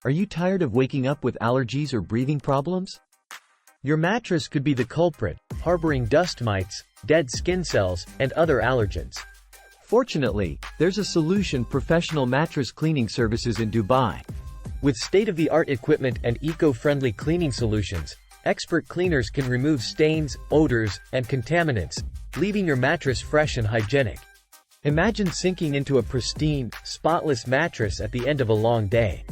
Are you tired of waking up with allergies or breathing problems? Your mattress could be the culprit, harboring dust mites, dead skin cells, and other allergens. Fortunately, there's a solution: professional mattress cleaning services in Dubai. With state-of-the-art equipment and eco-friendly cleaning solutions, expert cleaners can remove stains, odors, and contaminants, leaving your mattress fresh and hygienic. Imagine sinking into a pristine, spotless mattress at the end of a long day.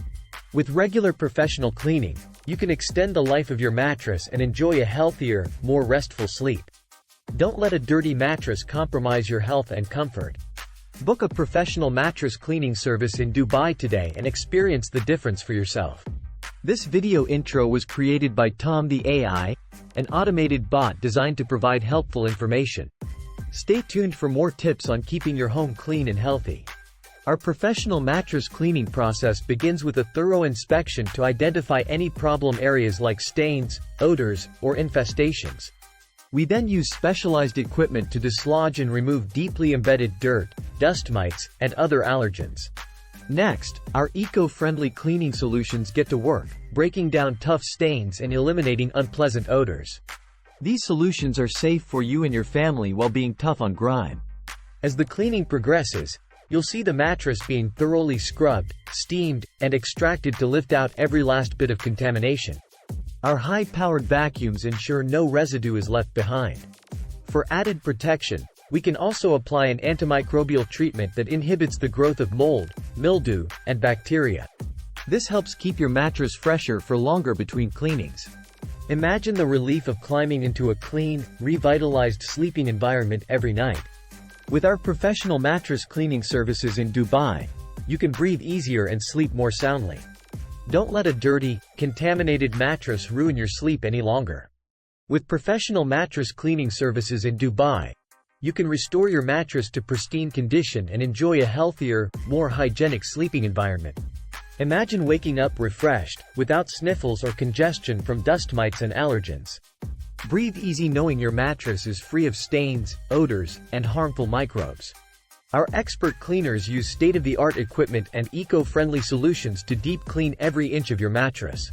With regular professional cleaning, you can extend the life of your mattress and enjoy a healthier, more restful sleep. Don't let a dirty mattress compromise your health and comfort. Book a professional mattress cleaning service in Dubai today and experience the difference for yourself. This video intro was created by Tom the AI, an automated bot designed to provide helpful information. Stay tuned for more tips on keeping your home clean and healthy. Our professional mattress cleaning process begins with a thorough inspection to identify any problem areas like stains, odors, or infestations. We then use specialized equipment to dislodge and remove deeply embedded dirt, dust mites, and other allergens. Next, our eco-friendly cleaning solutions get to work, breaking down tough stains and eliminating unpleasant odors. These solutions are safe for you and your family while being tough on grime. As the cleaning progresses, you'll see the mattress being thoroughly scrubbed, steamed, and extracted to lift out every last bit of contamination. Our high-powered vacuums ensure no residue is left behind. For added protection, we can also apply an antimicrobial treatment that inhibits the growth of mold, mildew, and bacteria. This helps keep your mattress fresher for longer between cleanings. Imagine the relief of climbing into a clean, revitalized sleeping environment every night. With our professional mattress cleaning services in Dubai, you can breathe easier and sleep more soundly. Don't let a dirty, contaminated mattress ruin your sleep any longer. With professional mattress cleaning services in Dubai, you can restore your mattress to pristine condition and enjoy a healthier, more hygienic sleeping environment. Imagine waking up refreshed, without sniffles or congestion from dust mites and allergens. Breathe easy knowing your mattress is free of stains, odors, and harmful microbes. Our expert cleaners use state-of-the-art equipment and eco-friendly solutions to deep clean every inch of your mattress.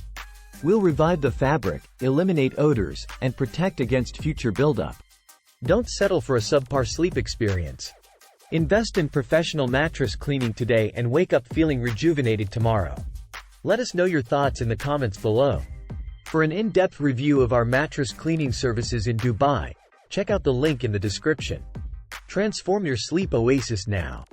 We'll revive the fabric, eliminate odors, and protect against future buildup. Don't settle for a subpar sleep experience. Invest in professional mattress cleaning today and wake up feeling rejuvenated tomorrow. Let us know your thoughts in the comments below. For an in-depth review of our mattress cleaning services in Dubai, check out the link in the description. Transform your sleep oasis now.